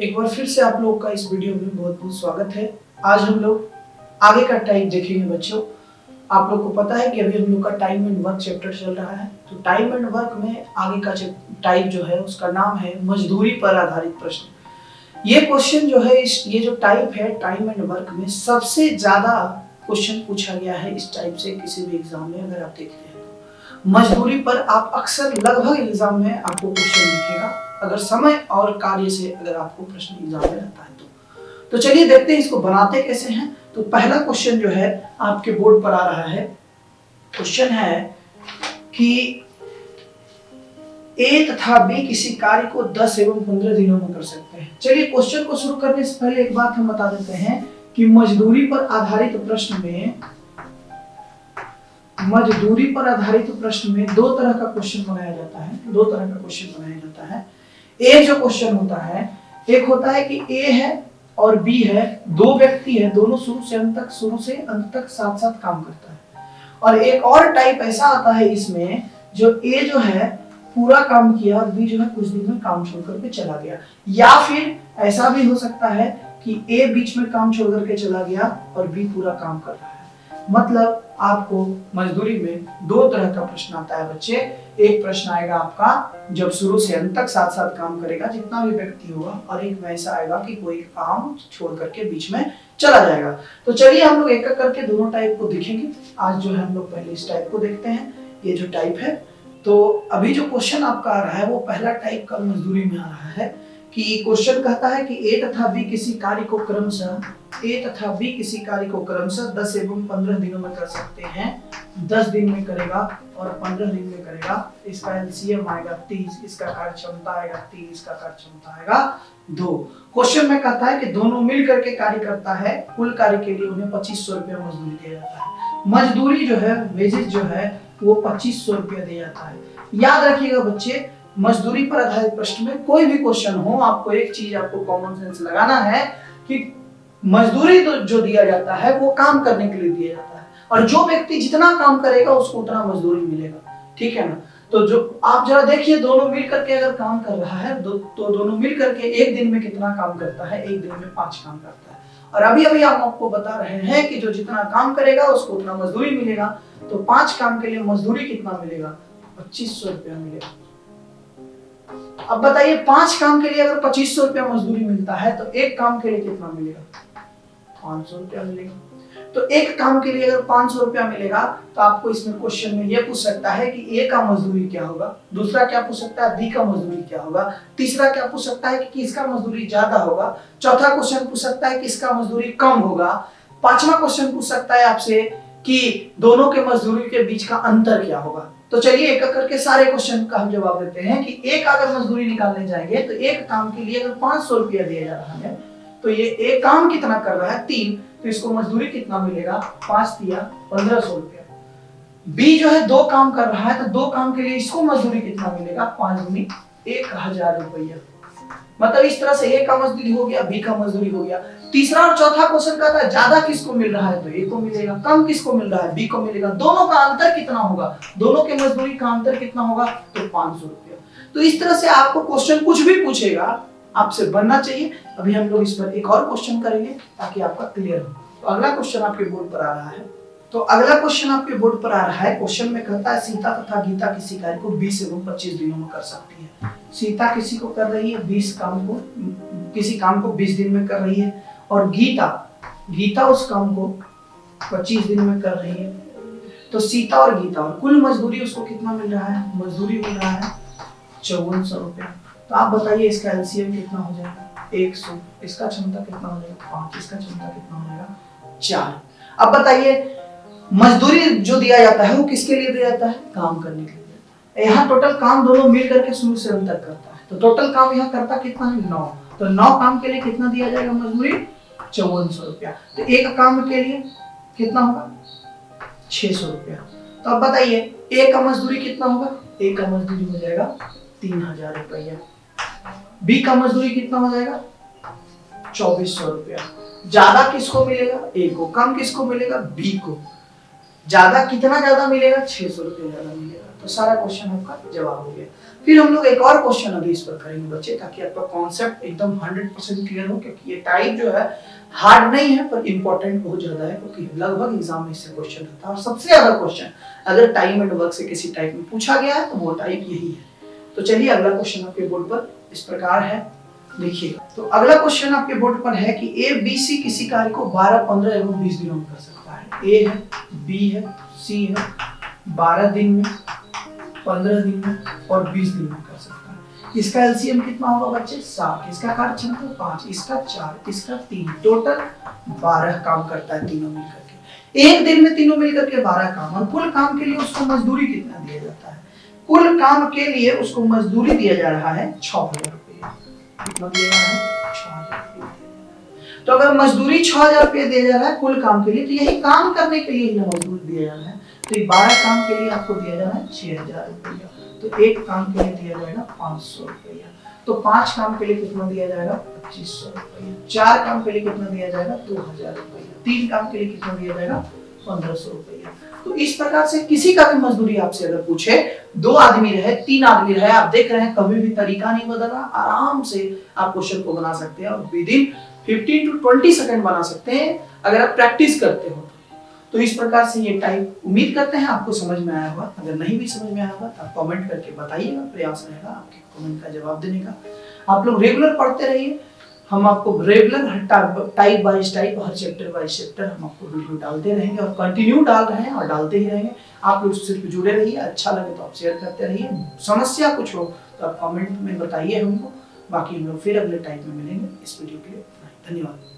एक बार फिर से आप लोग का इस वीडियो में बहुत बहुत स्वागत है। आज हम लोग आगे का टाइप देखेंगे बच्चों। आप लोग को पता है कि अभी हम लोग का टाइम एंड वर्क चैप्टर चल रहा है। तो टाइम एंड वर्क में आगे का टाइप जो है उसका नाम है मजदूरी पर आधारित प्रश्न। ये क्वेश्चन जो है ये जो टाइप है टाइम एंड वर्क में सबसे ज्यादा क्वेश्चन पूछा गया है इस टाइप से किसी भी एग्जाम में। अगर आप देखते हैं तो मजदूरी पर आप अक्सर लगभग एग्जाम में आपको क्वेश्चन दिखेगा, अगर समय और कार्य से अगर आपको प्रश्न एग्जाम में रहता है तो चलिए देखते हैं इसको बनाते कैसे हैं। तो पहला क्वेश्चन जो है आपके बोर्ड पर आ रहा है। क्वेश्चन है कि ए तथा बी किसी कार्य को 10 एवं 15 दिनों में कर सकते हैं। चलिए क्वेश्चन को शुरू करने से पहले एक बात हम बता देते हैं कि मजदूरी पर आधारित प्रश्न में दो तरह का क्वेश्चन बनाया जाता है। एक जो क्वेश्चन होता है, एक होता है कि ए है और बी है, दो व्यक्ति है, दोनों शुरू से अंत तक साथ साथ काम करता है। और एक और टाइप ऐसा आता है इसमें जो ए जो है पूरा काम किया और बी जो है कुछ दिन में काम छोड़ करके चला गया। या फिर ऐसा भी हो सकता है कि ए बीच में काम छोड़ करके चला गया और बी पूरा काम कर रहा है। मतलब आपको मजदूरी में दो तरह का प्रश्न आता है बच्चे। एक प्रश्न आएगा आपका जब शुरू से अंत तक साथ साथ काम करेगा जितना भी व्यक्ति होगा, और एक वैसा आएगा कि कोई काम छोड़ करके बीच में चला जाएगा। तो चलिए हम लोग एक एक करके दोनों टाइप को देखेंगे। आज जो है हम लोग पहले इस टाइप को देखते हैं। ये जो टाइप है, तो अभी जो क्वेश्चन आपका आ रहा है वो पहला टाइप का मजदूरी में आ रहा है कि क्वेश्चन कहता है कि ए तथा बी किसी कार्य को क्रमशः 10 एवं 15 दिनों में कर सकते हैं। 10 दिन में करेगा और 15 दिन में करेगा। इसका एलसीएम आएगा 30, इसका कार्यक्षमता आएगा 3, इसका कार्यक्षमता आएगा 2। क्वेश्चन में कहता है कि दोनों मिल करके कार्य करता है, कुल कार्य के लिए उन्हें 2500 रुपया मजदूरी दिया जाता है। मजदूरी जो है, वेजेस जो है वो 2500 रुपया दिया जाता है। याद रखिएगा बच्चे, मजदूरी पर आधारित प्रश्न में कोई भी क्वेश्चन हो, आपको एक चीज आपको कॉमन सेंस लगाना है कि मजदूरी तो जो दिया जाता है वो काम करने के लिए दिया जाता है, और जो व्यक्ति जितना काम करेगा उसको उतना मजदूरी मिलेगा। ठीक है ना। तो जो आप जरा देखिए, दोनों मिल करके अगर काम कर रहा है तो दोनों मिल करके एक दिन में कितना काम करता है? एक दिन में 5 काम करता है। और अभी हम आपको बता रहे हैं कि जो जितना काम करेगा उसको उतना मजदूरी मिलेगा। तो 5 काम के लिए मजदूरी कितना मिलेगा? 2500 रुपया मिलेगा। अब बताइए, 5 काम के लिए अगर 2500 रुपया मजदूरी मिलता है तो एक काम के लिए कितना मिलेगा? 500 रुपया मिलेगा। तो एक काम के लिए अगर 500 रुपया मिलेगा तो आपको इसमें क्वेश्चन में ये पूछ सकता है कि ए का मजदूरी क्या होगा, दूसरा क्या पूछ सकता है बी का मजदूरी क्या होगा, तीसरा क्या पूछ सकता है कि किसका मजदूरी ज्यादा होगा, चौथा क्वेश्चन पूछ सकता है किसका मजदूरी कम होगा, पांचवा क्वेश्चन पूछ सकता है आपसे कि दोनों के मजदूरी के बीच का अंतर क्या होगा। तो चलिए एक एक करके सारे क्वेश्चन का हम जवाब देते हैं कि एक अगर मजदूरी निकालने जाएंगे तो एक काम के लिए अगर 500 रुपया दिया जा रहा है तो ये एक काम कितना कर रहा है? 3, तो इसको मजदूरी कितना मिलेगा? 5 दिया 1500 रुपया। बी जो है 2 काम कर रहा है तो 2 काम के लिए इसको मजदूरी कितना मिलेगा? 5 गुनी 1000 रुपया। मतलब इस तरह से ए का मजदूरी हो गया, बी का मजदूरी हो गया। तीसरा और चौथा क्वेश्चन कहता है ज्यादा किसको मिल रहा है? तो ए को मिलेगा। कम किसको मिल रहा है? बी को मिलेगा। दोनों का अंतर कितना होगा? दोनों के मजदूरी का अंतर कितना होगा? तो 500 रुपया। तो इस तरह से आपको क्वेश्चन कुछ भी पूछेगा आपसे बनना चाहिए। अभी हम लोग इस पर एक और क्वेश्चन करेंगे ताकि आपका क्लियर हो। तो अगला क्वेश्चन आपके बोर्ड पर आ रहा है। क्वेश्चन में कहता है सीता तथा गीता किसी कार्य को 20 एवं 25 दिनों में कर सकती है। सीता किसी को कर रही है 20 काम को, किसी काम को 20 दिन में कर रही है, और गीता उस काम को 25 दिन में कर रही है। तो सीता और गीता और कुल मजदूरी उसको कितना मिल रहा है? मजदूरी मिल रहा है 5400 रुपया। तो आप बताइए इसका एलसीएम कितना हो जाएगा? 100। इसका क्षमता कितना हो जाएगा? 5। इसका क्षमता कितना हो जाएगा? 4। अब बताइए, मजदूरी जो दिया जाता है वो किसके लिए दिया जाता है? काम करने के लिए। यहाँ टोटल काम दोनों मिल करके शुरू से अंत तक करता है, तो टोटल काम यहाँ करता कितना है? 9। तो 9 काम के लिए कितना दिया जाएगा मजदूरी? 5400 रुपया। तो एक काम के लिए कितना होगा? 600 रुपया। तो अब बताइए ए का मजदूरी कितना होगा? ए का मजदूरी हो जाएगा 3000 रुपया। बी का मजदूरी कितना हो जाएगा? 2400 रुपया। ज्यादा किसको मिलेगा? ए को। कम किसको मिलेगा? बी को। ज्यादा कितना ज्यादा मिलेगा? 600 रुपया ज्यादा मिलेगा। तो सारा क्वेश्चन आपका जवाब हो गया। फिर हम लोग एक और क्वेश्चन अभी इस पर करेंगे बच्चे, ताकि आपका कॉन्सेप्ट एकदम 100% क्लियर हो, क्योंकि ये टाइप जो है हार्ड नहीं है पर इंपॉर्टेंट बहुत ज्यादा है, क्योंकि लगभग एग्जाम में इससे क्वेश्चन रहता है। और सबसे ज्यादा क्वेश्चन अगर टाइम एंड वर्क से किसी टाइप में पूछा गया है तो वो टाइप यही है। तो चलिए अगला क्वेश्चन आपके बोर्ड पर इस प्रकार है, देखिएगा। तो अगला क्वेश्चन आपके बोर्ड पर है कि ए बी सी किसी कार्य को 12, 15 एवं 20 दिनों में कर सकता है। ए है, बी है, सी है, 12 दिन में, 15 दिन में और 20 दिन में कर सकता है। इसका एलसीएम कितना होगा बच्चे? 7। इसका कार्यक्षमता 5, इसका 4, इसका 3, टोटल 12 काम करता है तीनों मिलकर के। एक दिन में तीनों मिलकर के 12 काम, और कुल काम के लिए उसको मजदूरी कितना दिया जाता है? कुल काम के लिए उसको मजदूरी दिया जा रहा है 6000 रुपये। कितना दिया जा रहा है? 6000 रुपये। तो अगर मजदूरी 6000 रुपये दिया जा रहा है कुल काम के लिए, तो यही काम करने के लिए ही मजदूरी दिया जा रहा है। तो 12 काम के लिए आपको दिया जा रहा है 6000 रुपया। तो एक काम के लिए दिया जाएगा 500 रुपया। तो 5 काम के लिए कितना दिया जाएगा? 2500 रुपया। 4 काम के लिए कितना दिया जाएगा? 2000 रुपया। 3 काम के लिए कितना दिया जाएगा? 1500 रुपया। तो इस प्रकार से किसी का भी मजदूरी आपसे अगर पूछे, 2 आदमी रहे, 3 आदमी रहे, आप देख रहे हैं कभी भी तरीका नहीं बदला, आराम से आप क्वेश्चन को बना सकते हैं और विद इन 15 to 20 सेकंड बना सकते हैं अगर आप प्रैक्टिस करते हो। तो इस प्रकार से ये टाइप उम्मीद करते हैं आपको समझ में आया होगा। अगर नहीं भी समझ में आया होगा तो आप कमेंट करके बताइएगा, प्रयास रहेगा आपके कमेंट का जवाब देने का। आप लोग रेगुलर पढ़ते रहिए, हम आपको regular type bye type, her chapter by chapter हम आपको वीडियो डालते रहेंगे और कंटिन्यू डाल रहे हैं और डालते ही रहेंगे। आप लोग सिर्फ जुड़े रहिए, अच्छा लगे तो आप शेयर करते रहिए, समस्या कुछ हो तो आप कमेंट में बताइए हमको। बाकी हम लोग फिर अगले टाइप में मिलेंगे। इस वीडियो के लिए धन्यवाद।